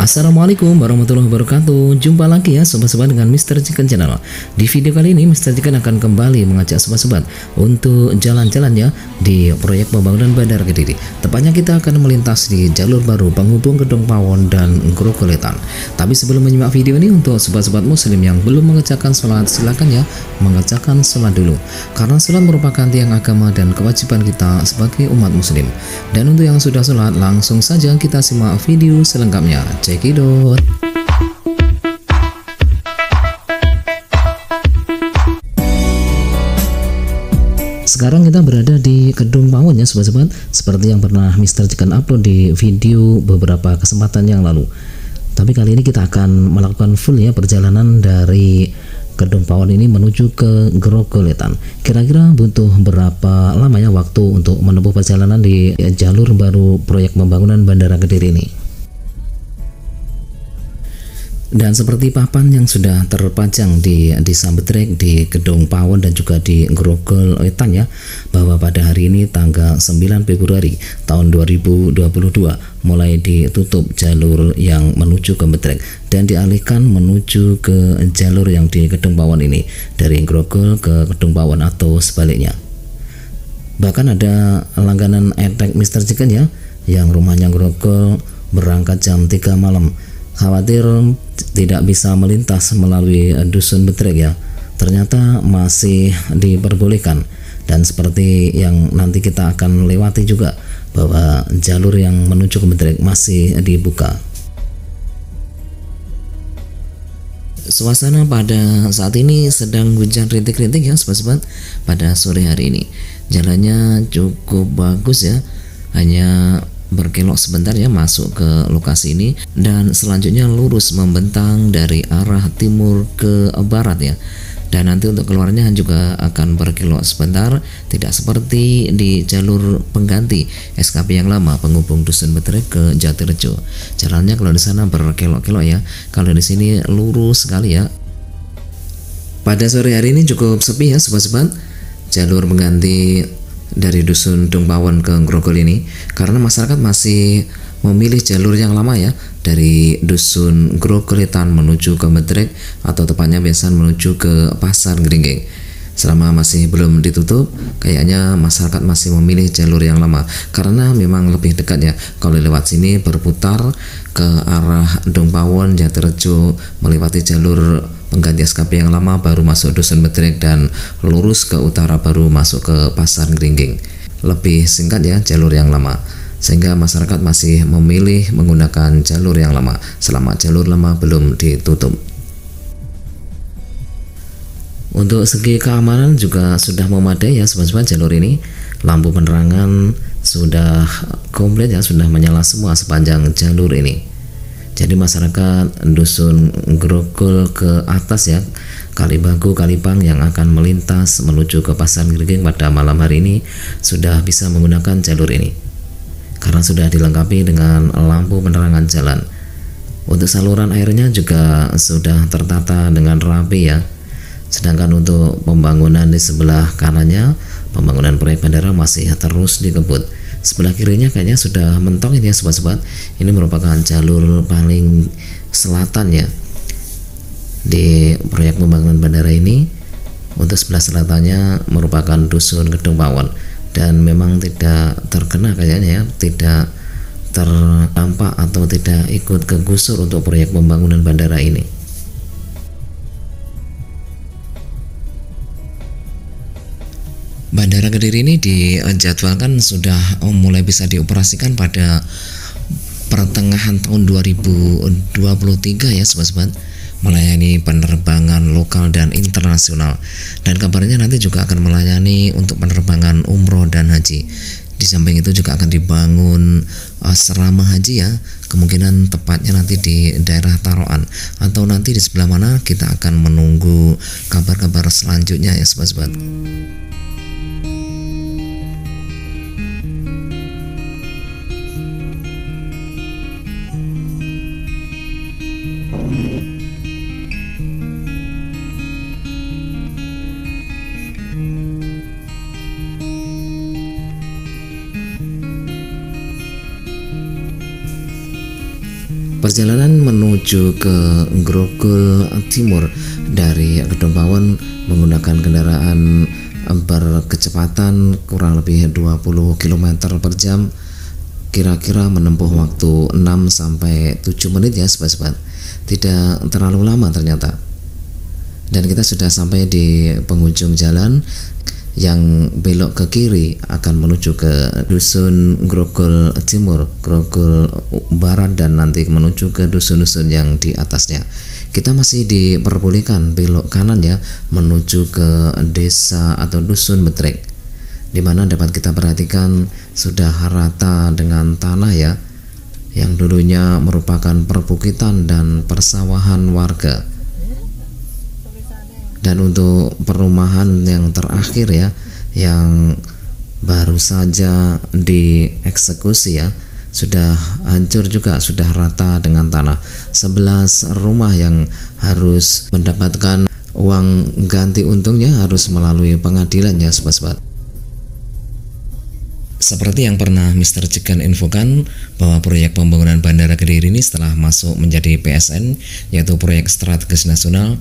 Assalamualaikum warahmatullahi wabarakatuh. Jumpa lagi ya sobat-sobat dengan Mr. Chicken Channel. Di video kali ini Mr. Chicken akan kembali mengajak sobat-sobat untuk jalan-jalan ya di proyek pembangunan Bandara Kediri. Tepatnya kita akan melintas di jalur baru penghubung Gedung Pawon dan Grogoletan. Tapi sebelum menyimak video ini, untuk sobat-sobat muslim yang belum mengerjakan sholat, silakan ya mengerjakan sholat dulu. Karena sholat merupakan tiang agama dan kewajiban kita sebagai umat muslim. Dan untuk yang sudah sholat, langsung saja kita simak video selengkapnya. Cekidot. Sekarang kita berada di Gedung Pawon ya sobat-sobat, seperti yang pernah Mr. Chicken upload di video beberapa kesempatan yang lalu. Tapi kali ini kita akan melakukan full ya perjalanan dari Gedung Pawon ini menuju ke Grogoletan. Kira-kira butuh berapa lama ya waktu untuk menempuh perjalanan di jalur baru proyek pembangunan Bandara Kediri ini? Dan seperti papan yang sudah terpajang di Sambetrek, di Gedung Pawon dan juga di Grogoletan ya, bahwa pada hari ini tanggal 9 Februari tahun 2022 mulai ditutup jalur yang menuju ke Betrek dan dialihkan menuju ke jalur yang di Gedung Pawon ini, dari Grogol ke Gedung Pawon atau sebaliknya. Bahkan ada langganan etek Mr. Chicken ya, yang rumahnya Grogol berangkat jam 3 malam. Khawatir tidak bisa melintas melalui dusun Betrek ya, ternyata masih diperbolehkan. Dan seperti yang nanti kita akan lewati juga, bahwa jalur yang menuju ke Betrek masih dibuka. Suasana pada saat ini sedang hujan rintik-rintik ya sobat-sobat pada sore hari ini. Jalannya cukup bagus ya, hanya berkelok sebentar ya masuk ke lokasi ini, dan selanjutnya lurus membentang dari arah timur ke barat ya. Dan nanti untuk keluarnya juga akan berkelok sebentar, tidak seperti di jalur pengganti SKP yang lama penghubung dusun Betrek ke Jatirejo. Jalannya kalau di sana berkelok-kelok ya, kalau di sini lurus sekali ya. Pada sore hari ini cukup sepi ya sobat-sobat jalur pengganti dari dusun Gedung Pawon ke Grogol ini, karena masyarakat masih memilih jalur yang lama ya, dari dusun Grogoletan menuju ke Betrek, atau tepatnya biasa menuju ke Pasar Geringging. Selama masih belum ditutup, kayaknya masyarakat masih memilih jalur yang lama karena memang lebih dekat ya. Kalau lewat sini berputar ke arah Gedung Pawon, Jatirejo, melewati jalur pengganti SKP yang lama, baru masuk dusun Betrek dan lurus ke utara baru masuk ke Pasar Geringging. Lebih singkat ya jalur yang lama, sehingga masyarakat masih memilih menggunakan jalur yang lama selama jalur lama belum ditutup. Untuk segi keamanan juga sudah memadai ya sobat-sobat jalur ini. Lampu penerangan sudah komplit ya, sudah menyala semua sepanjang jalur ini. Jadi masyarakat dusun Grogol ke atas ya, Kalibagu, Kalipang yang akan melintas menuju ke Pasar Geringging pada malam hari ini sudah bisa menggunakan jalur ini, karena sudah dilengkapi dengan lampu penerangan jalan. Untuk saluran airnya juga sudah tertata dengan rapi ya. Sedangkan untuk pembangunan di sebelah kanannya, pembangunan proyek bandara masih terus dikebut. Sebelah kirinya kayaknya sudah mentok ini ya sobat-sobat. Ini merupakan jalur paling selatan ya di proyek pembangunan bandara ini. Untuk sebelah selatannya merupakan dusun Gedung Pawon, dan memang tidak terkena kayaknya ya, tidak terdampak atau tidak ikut kegusur untuk proyek pembangunan bandara ini. Bandara Kediri ini dijadwalkan sudah mulai bisa dioperasikan pada pertengahan tahun 2023 ya sobat-sobat, melayani penerbangan lokal dan internasional, dan kabarnya nanti juga akan melayani untuk penerbangan umroh dan haji. Di samping itu juga akan dibangun asrama haji ya, kemungkinan tepatnya nanti di daerah Taroan, atau nanti di sebelah mana kita akan menunggu kabar-kabar selanjutnya ya sobat-sobat. Perjalanan menuju ke Grogol Timur dari Kedung Pawon menggunakan kendaraan berkecepatan kurang lebih 20 km per jam, kira-kira menempuh waktu 6-7 menit ya sobat-sobat. Tidak terlalu lama ternyata. Dan kita sudah sampai di penghujung jalan yang belok ke kiri akan menuju ke dusun Grogol Timur, Grogol Barat, dan nanti menuju ke dusun-dusun yang di atasnya. Kita masih diperbolehkan belok kanan ya, menuju ke desa atau dusun Betrek, di mana dapat kita perhatikan sudah rata dengan tanah ya, yang dulunya merupakan perbukitan dan persawahan warga. Dan untuk perumahan yang terakhir ya, yang baru saja dieksekusi ya, sudah hancur juga, sudah rata dengan tanah. 11 rumah yang harus mendapatkan uang ganti untungnya harus melalui pengadilan ya sobat-sobat. Seperti yang pernah Mr. Chicken infokan bahwa proyek pembangunan Bandara Kediri ini setelah masuk menjadi PSN, yaitu proyek strategis nasional,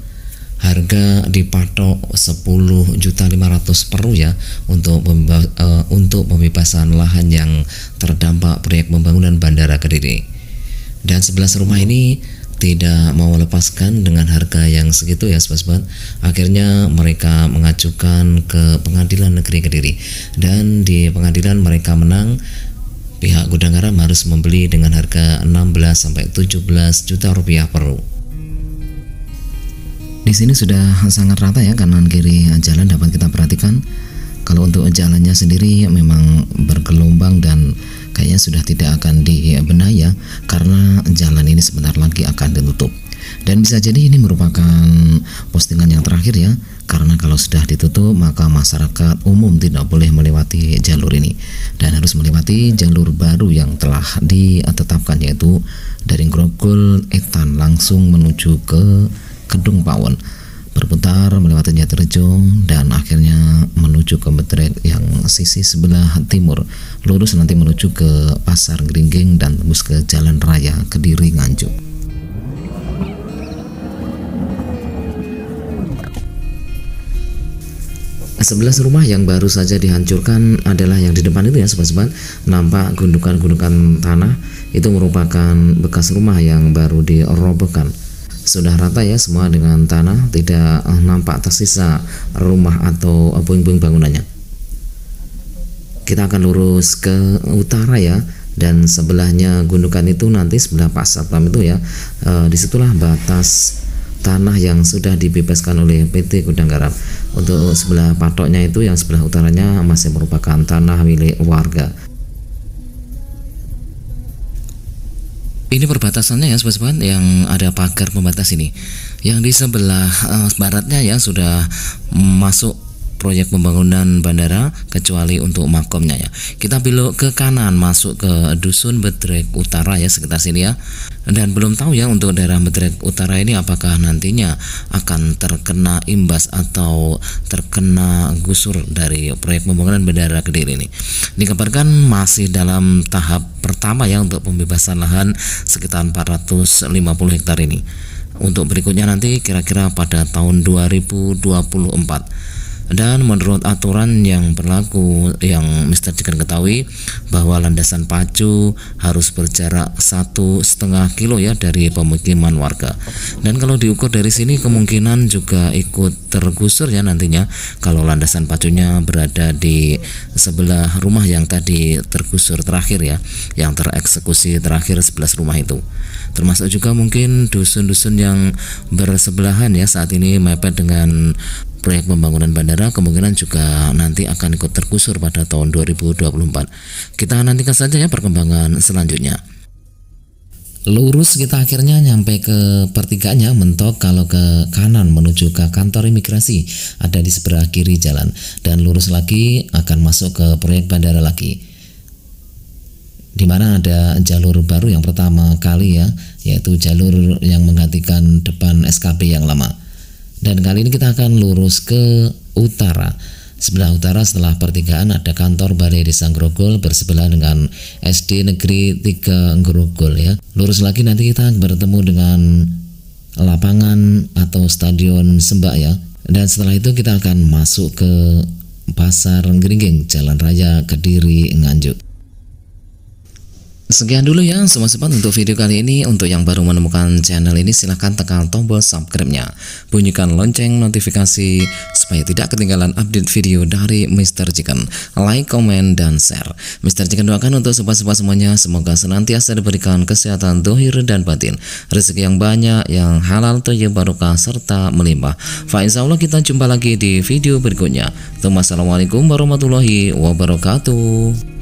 harga dipatok 10.500.000 per ya untuk pembebasan lahan yang terdampak proyek pembangunan Bandara Kediri. Dan 11 rumah ini tidak mau lepaskan dengan harga yang segitu ya sobat-sobat. Akhirnya mereka mengajukan ke Pengadilan Negeri Kediri, dan di pengadilan mereka menang. Pihak gudang garam harus membeli dengan harga 16-17 juta rupiah per. Di sini sudah sangat rata ya, kanan kiri jalan dapat kita perhatikan. Kalau untuk jalannya sendiri memang bergelombang dan kayaknya sudah tidak akan dibenahi ya, karena jalan ini sebentar lagi akan ditutup. Dan bisa jadi ini merupakan postingan yang terakhir ya, karena kalau sudah ditutup maka masyarakat umum tidak boleh melewati jalur ini dan harus melewati jalur baru yang telah ditetapkan, yaitu dari Grogol Etan langsung menuju ke Kedung Pawon, berputar melewati Jatirejo dan akhirnya menuju ke Betrek yang sisi sebelah timur, lurus nanti menuju ke Pasar Gringging dan tembus ke Jalan Raya Kediri Nganjuk. Sebelas rumah yang baru saja dihancurkan adalah yang di depan itu ya sobat-sobat. Nampak gundukan-gundukan tanah itu merupakan bekas rumah yang baru dirobohkan. Sudah rata ya semua dengan tanah, tidak nampak tersisa rumah atau puing-puing bangunannya. Kita akan lurus ke utara ya, dan sebelahnya gundukan itu nanti sebelah Pak Satpam itu ya, disitulah batas tanah yang sudah dibebaskan oleh PT Gudang Garam. Untuk sebelah patoknya itu yang sebelah utaranya masih merupakan tanah milik warga. Ini perbatasannya ya sobat-sobat, yang ada pagar pembatas ini. Yang di sebelah baratnya ya sudah masuk proyek pembangunan bandara, kecuali untuk makomnya ya. Kita belok ke kanan masuk ke dusun Betrek Utara ya, sekitar sini ya. Dan belum tahu ya untuk daerah Betrek Utara ini apakah nantinya akan terkena imbas atau terkena gusur dari proyek pembangunan Bandara Kediri ini. Dikabarkan masih dalam tahap pertama ya untuk pembebasan lahan sekitar 450 hektar ini. Untuk berikutnya nanti kira-kira pada tahun 2024. Dan menurut aturan yang berlaku yang Mr. Chicken ketahui bahwa landasan pacu harus berjarak 1,5 kilo ya dari pemukiman warga. Dan kalau diukur dari sini kemungkinan juga ikut tergusur ya nantinya kalau landasan pacunya berada di sebelah rumah yang tadi tergusur terakhir ya, yang tereksekusi terakhir 11 rumah itu. Termasuk juga mungkin dusun-dusun yang bersebelahan ya saat ini mepet dengan proyek pembangunan bandara, kemungkinan juga nanti akan ikut tergusur pada tahun 2024. Kita nantikan saja ya perkembangan selanjutnya. Lurus kita akhirnya nyampe ke pertigaannya, mentok kalau ke kanan menuju ke kantor imigrasi, ada di sebelah kiri jalan, dan lurus lagi akan masuk ke proyek bandara lagi, di mana ada jalur baru yang pertama kali ya, yaitu jalur yang menggantikan depan SKP yang lama. Dan kali ini kita akan lurus ke utara Sebelah utara setelah pertigaan ada kantor Balai Desa Grogol bersebelah dengan SD Negeri 3 Grogol ya. Lurus lagi nanti kita bertemu dengan lapangan atau Stadion Sembak ya. Dan setelah itu kita akan masuk ke Pasar Geringging, Jalan Raya Kediri, Nganjuk. Sekian dulu ya sobat-sobat untuk video kali ini. Untuk yang baru menemukan channel ini silahkan tekan tombol subscribe-nya, bunyikan lonceng notifikasi supaya tidak ketinggalan update video dari Mr. Chicken. Like, komen, dan share. Mr. Chicken doakan untuk sobat-sobat semuanya semoga senantiasa diberikan kesehatan zahir dan batin, rezeki yang banyak, yang halal, thayyib, barokah, serta melimpah. Fa insyaallah kita jumpa lagi di video berikutnya. Assalamualaikum warahmatullahi wabarakatuh.